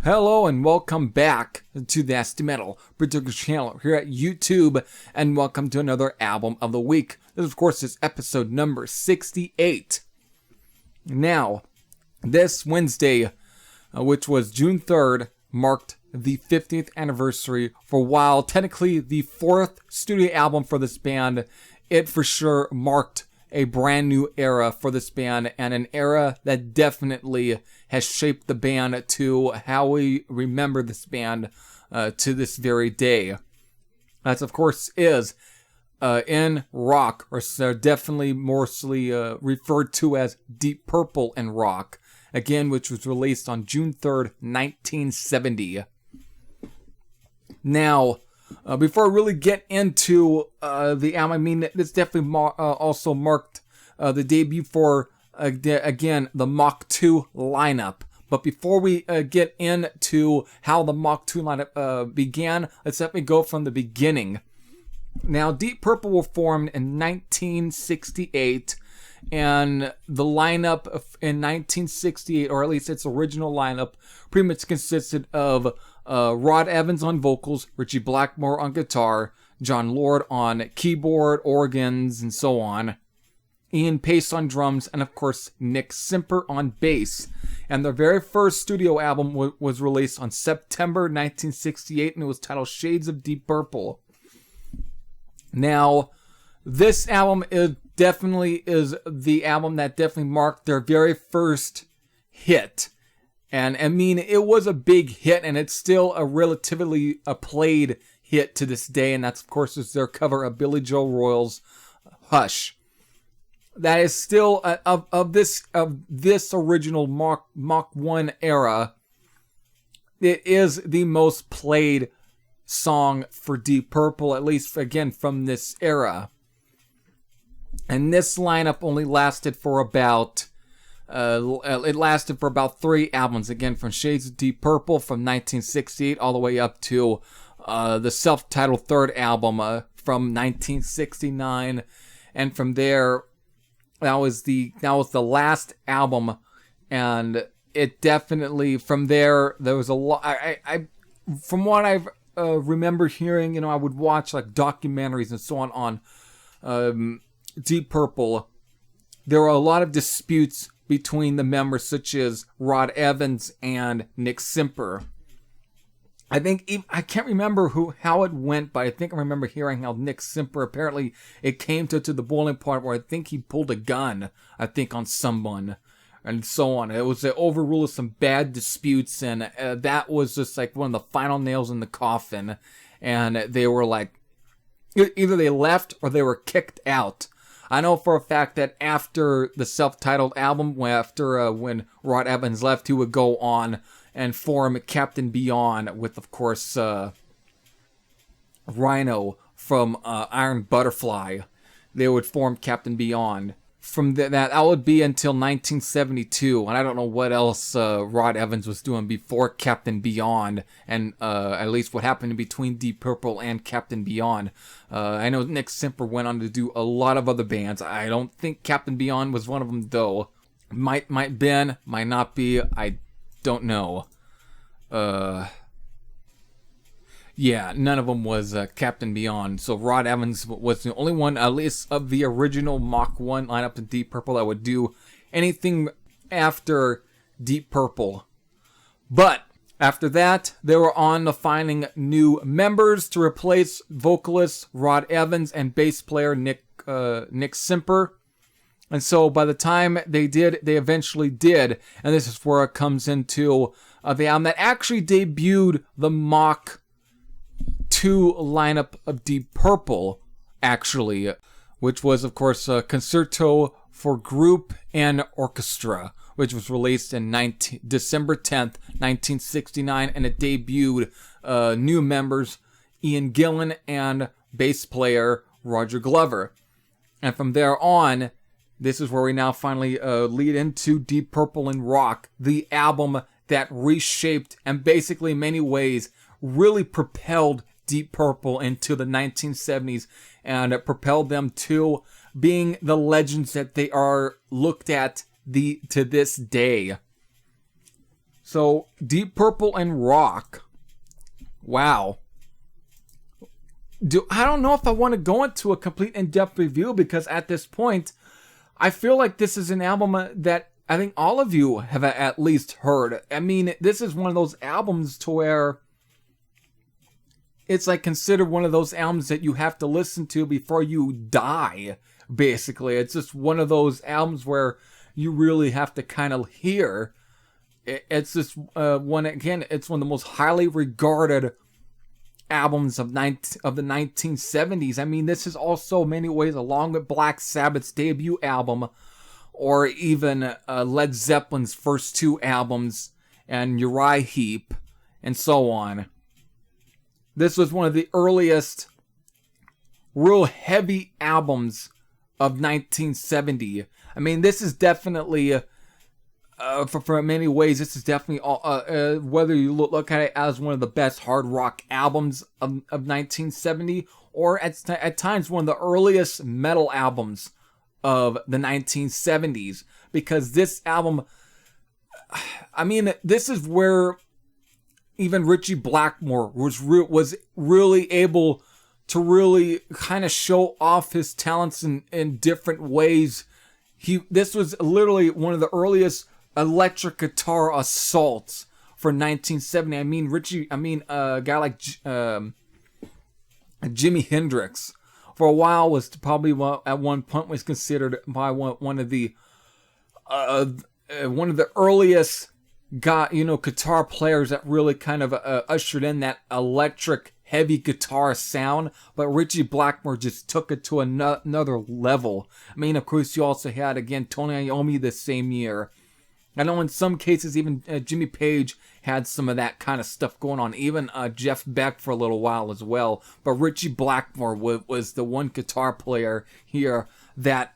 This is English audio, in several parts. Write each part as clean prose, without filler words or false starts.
Hello and welcome back to the Nasty Metal Particular channel here at YouTube, and welcome to another album of the week. This, of course, is episode number 68. Now, this Wednesday, which was June 3rd, marked the 50th anniversary. For while technically the 4th studio album for this band, it for sure marked a brand new era for this band, and an era that definitely has shaped the band to how we remember this band to this very day. That, of course, is in rock, or so definitely mostly referred to as Deep Purple in rock, again, which was released on June 3rd, 1970. Now, before I really get into the album, I mean, this definitely also marked the debut for, again, the Mach 2 lineup. But before we get into how the Mach 2 lineup began, let's definitely go from the beginning. Now, Deep Purple were formed in 1968, and the lineup in 1968, or at least its original lineup, pretty much consisted of Rod Evans on vocals, Richie Blackmore on guitar, John Lord on keyboard, organs, and so on, Ian Pace on drums, and of course Nick Simper on bass. And their very first studio album was released on September 1968, and it was titled Shades of Deep Purple. Now, this album is the album that definitely marked their very first hit. And I mean, it was a big hit, and it's still a relatively played hit to this day. And that's, of course, is their cover of Billy Joe Royal's "Hush." That is still of this original Mach 1 era. It is the most played song for Deep Purple, at least again from this era. And this lineup only lasted for about. It lasted for about 3 albums, again, from Shades of Deep Purple from 1968 all the way up to the self-titled third album from 1969, and from there, that was the last album, and it definitely, from there was a lot. I from what I remember hearing, I would watch like documentaries and so on Deep Purple. There were a lot of disputes between the members, such as Rod Evans and Nick Simper. I can't remember how it went, but I think I remember hearing how Nick Simper, apparently it came to the boiling point where I think he pulled a gun, on someone, and so on. It was overruled some bad disputes, and that was just like one of the final nails in the coffin, and they were like, either they left or they were kicked out. I know for a fact that after the self-titled album, when Rod Evans left, he would go on and form Captain Beyond with, of course, Rhino from Iron Butterfly. They would form Captain Beyond. From that would be until 1972, and I don't know what else Rod Evans was doing before Captain Beyond, and at least what happened in between Deep Purple and Captain Beyond. I know Nick Simper went on to do a lot of other bands. I don't think Captain Beyond was one of them, though. Might been, might not be. I don't know. Yeah, none of them was Captain Beyond. So Rod Evans was the only one, at least of the original Mach 1 lineup in Deep Purple, that would do anything after Deep Purple. But after that, they were on to finding new members to replace vocalist Rod Evans and bass player Nick Simper. And so by the time they eventually did, and this is where it comes into the album that actually debuted the Mach 2 lineup of Deep Purple, actually, which was, of course, a concerto for group and orchestra, which was released in December 10th, 1969, and it debuted new members Ian Gillan and bass player Roger Glover. And from there on, this is where we now finally lead into Deep Purple and Rock, the album that reshaped and basically in many ways really propelled Deep Purple into the 1970s, and it propelled them to being the legends that they are looked at to this day. So Deep Purple and Rock, wow. I don't know if I want to go into a complete in-depth review, because at this point, I feel like this is an album that I think all of you have at least heard. I mean, this is one of those albums to where it's like considered one of those albums that you have to listen to before you die, basically. It's just one of those albums where you really have to kind of hear. It's just one, again, it's one of the most highly regarded albums of the 1970s. I mean, this is also in many ways, along with Black Sabbath's debut album, or even Led Zeppelin's first two albums, and Uriah Heep, and so on. This was one of the earliest real heavy albums of 1970. I mean, this is definitely, for many ways, this is definitely, whether you look at it as one of the best hard rock albums of 1970, or at times one of the earliest metal albums of the 1970s. Because this album, I mean, this is where even Ritchie Blackmore was really able to really kind of show off his talents in different ways. This was literally one of the earliest electric guitar assaults for 1970. I mean, a guy like Jimi Hendrix, for a while, was probably at one point was considered by one of the earliest guitar players that really kind of ushered in that electric heavy guitar sound. But Ritchie Blackmore just took it to another level. I mean, of course, you also had, again, Tony Iommi the same year. I know in some cases even Jimmy Page had some of that kind of stuff going on. Even Jeff Beck for a little while as well. But Ritchie Blackmore was the one guitar player here that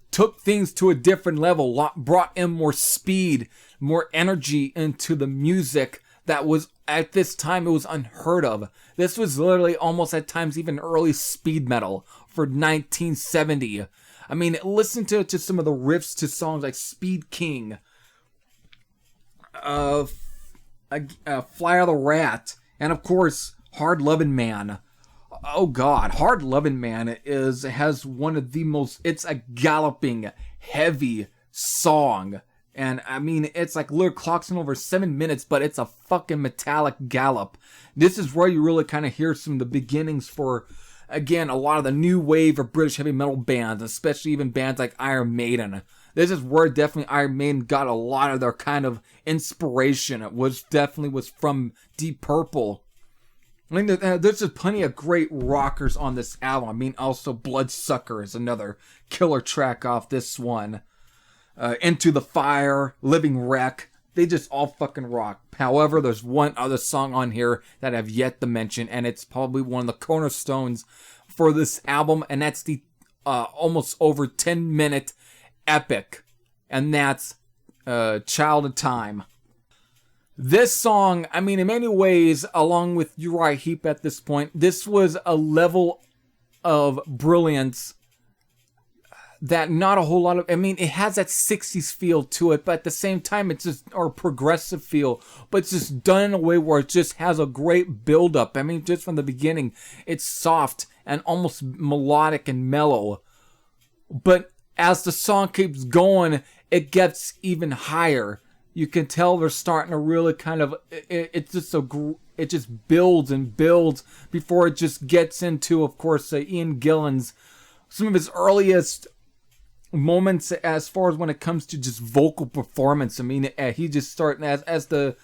took things to a different level, brought in more speed, more energy into the music that was, at this time, it was unheard of. This was literally almost at times even early speed metal for 1970. I mean, listen to some of the riffs to songs like Speed King, Fly of the Rat, and of course, Hard Lovin' Man. Oh God, Hard Lovin' Man has one of the most, it's a galloping, heavy song. And I mean, it's like literally clocks in over 7 minutes, but it's a fucking metallic gallop. This is where you really kind of hear some of the beginnings for, again, a lot of the new wave of British heavy metal bands, especially even bands like Iron Maiden. This is where definitely Iron Maiden got a lot of their kind of inspiration. It was from Deep Purple. I mean, there's just plenty of great rockers on this album. I mean, also Bloodsucker is another killer track off this one. Into the Fire, Living Wreck, they just all fucking rock. However, there's one other song on here that I've yet to mention, and it's probably one of the cornerstones for this album, and that's the almost over 10-minute epic, and that's Child of Time. This song, I mean, in many ways, along with Uriah Heep at this point, this was a level of brilliance that not a whole lot of, I mean, it has that 60s feel to it, but at the same time, it's just, or progressive feel, but it's just done in a way where it just has a great build-up. I mean, just from the beginning, it's soft and almost melodic and mellow. But as the song keeps going, it gets even higher. You can tell they're starting to really kind of, it just builds and builds before it just gets into, of course, Ian Gillan's, some of his earliest moments as far as when it comes to just vocal performance. I mean, he just starts as the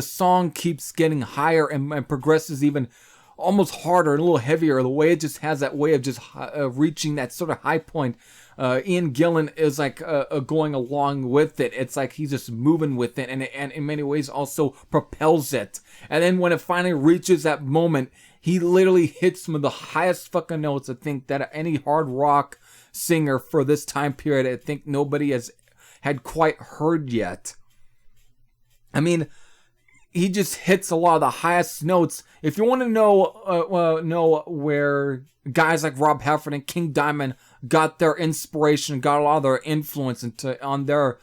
song keeps getting higher and progresses even almost harder and a little heavier. The way it just has that way of just reaching that sort of high point. Ian Gillan is like going along with it. It's like he's just moving with it, and in many ways also propels it. And then when it finally reaches that moment, he literally hits some of the highest fucking notes I think that any hard rock singer for this time period I think nobody had quite heard yet. I mean, he just hits a lot of the highest notes. If you want to know where guys like Rob Halford and King Diamond got their inspiration, got a lot of their influence on their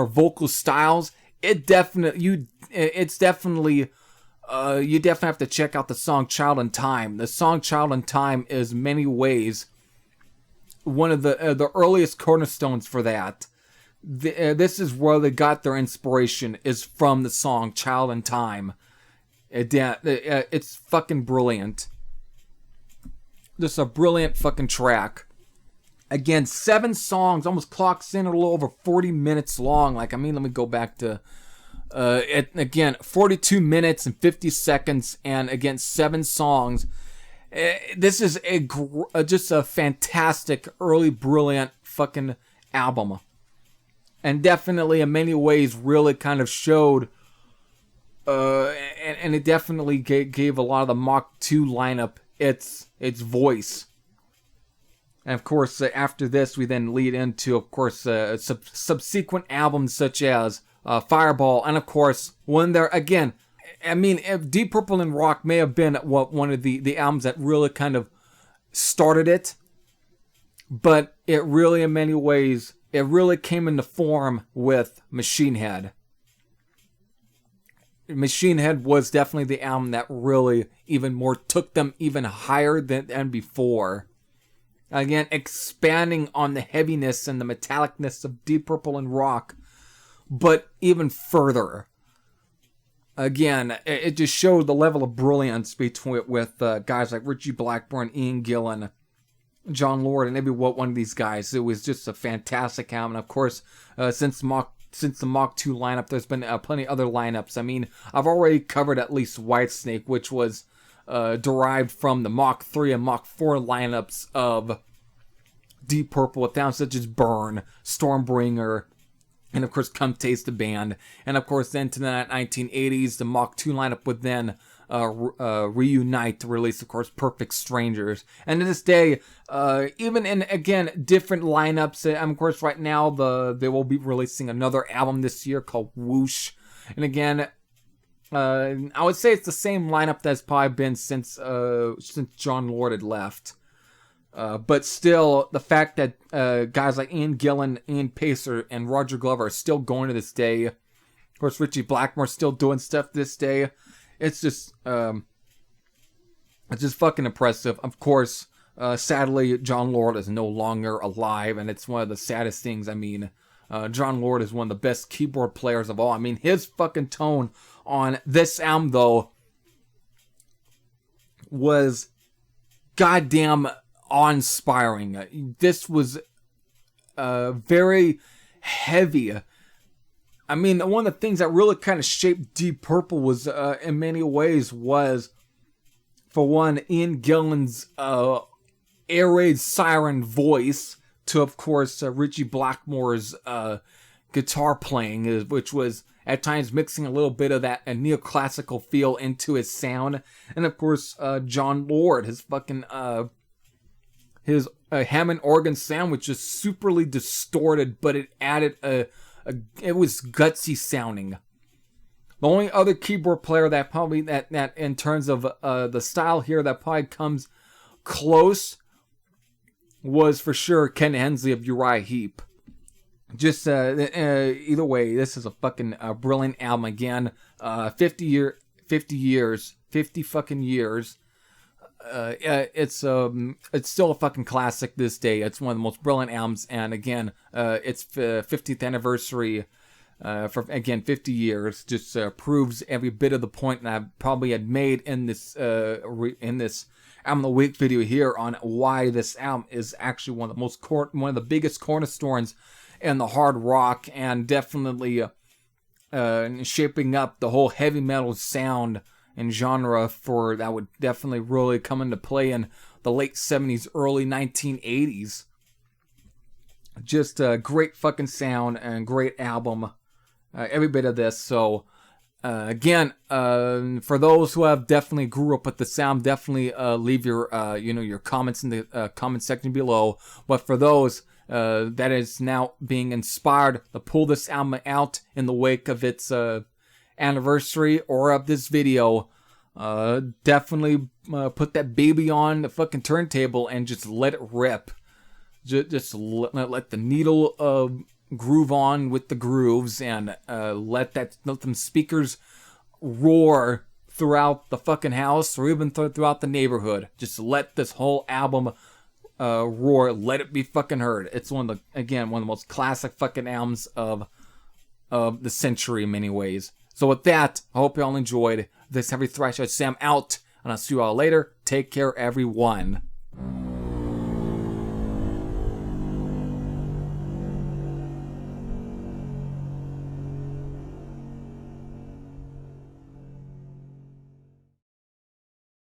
vocal styles, you definitely have to check out the song Child in Time. The song Child in Time is in many ways one of the earliest cornerstones for that. This is where they got their inspiration, is from the song Child in Time. It's fucking brilliant. Just a brilliant fucking track. Again, 7 songs, almost clocks in a little over 40 minutes long. Let me go back to, again, 42 minutes and 50 seconds, and again, 7 songs. This is just a fantastic, early, brilliant fucking album. And definitely, in many ways, really kind of showed, and it definitely gave a lot of the Mach 2 lineup its voice. And of course, after this, we then lead into, of course, subsequent albums such as Fireball, and of course, when they're, again, I mean, Deep Purple and Rock may have been one of the albums that really kind of started it, but it really, in many ways, it really came into form with Machine Head. Machine Head was definitely the album that really even more took them even higher than before. Again, expanding on the heaviness and the metallicness of Deep Purple and Rock, but even further. Again, it just showed the level of brilliance with guys like Ritchie Blackmore, Ian Gillan, John Lord, and every one of these guys. It was just a fantastic album. And of course, since the Mach 2 lineup, there's been plenty of other lineups. I mean, I've already covered at least Whitesnake, which was derived from the Mach 3 and Mach 4 lineups of Deep Purple, with sounds such as Burn, Stormbringer, and of course Come Taste the Band. And of course then to the 1980s, the Mach 2 lineup would then reunite to release, of course, Perfect Strangers. And to this day, even in, again, different lineups, of course right now they will be releasing another album this year called Whoosh. And again, I would say it's the same lineup that's probably been since John Lord had left. But still, the fact that guys like Ian Gillan, Ian Pacer, and Roger Glover are still going to this day. Of course, Ritchie Blackmore's still doing stuff this day. It's just fucking impressive. Of course, sadly, John Lord is no longer alive, and it's one of the saddest things. I mean, John Lord is one of the best keyboard players of all. I mean, his fucking tone on this album, though, was goddamn awe-inspiring. This was very heavy. I mean, one of the things that really kind of shaped Deep Purple was, in many ways, was, for one, Ian Gillan's air raid siren voice, to, of course, Ritchie Blackmore's guitar playing, which was at times mixing a little bit of that neoclassical feel into his sound. And, of course, John Lord, his fucking his Hammond organ sound, which is superly distorted, but it added it was gutsy sounding. The only other keyboard player that probably that in terms of the style here that probably comes close was for sure Ken Hensley of Uriah Heep. Just either way, this is a fucking brilliant album again. 50 fucking years. It's still a fucking classic this day. It's one of the most brilliant albums, and again, its 50th anniversary for again 50 years just proves every bit of the point that I probably had made in this album of the week video here on why this album is actually one of the biggest cornerstones in the hard rock, and definitely shaping up the whole heavy metal sound and genre for that would definitely really come into play in the late 70s, early 1980s. Just a great fucking sound and great album. Every bit of this. So, again, for those who have definitely grew up with the sound, definitely leave your your comments in the comment section below. But for those that is now being inspired to pull this album out in the wake of its anniversary or of this video, definitely put that baby on the fucking turntable and just let it rip. Just let the needle groove on with the grooves, and let them speakers roar throughout the fucking house or even throughout the neighborhood. Just let this whole album roar. Let it be fucking heard. It's one of the most classic fucking albums of the century in many ways. So with that, I hope y'all enjoyed this Heavy Thrash. Sam out, and I'll see you all later. Take care, everyone.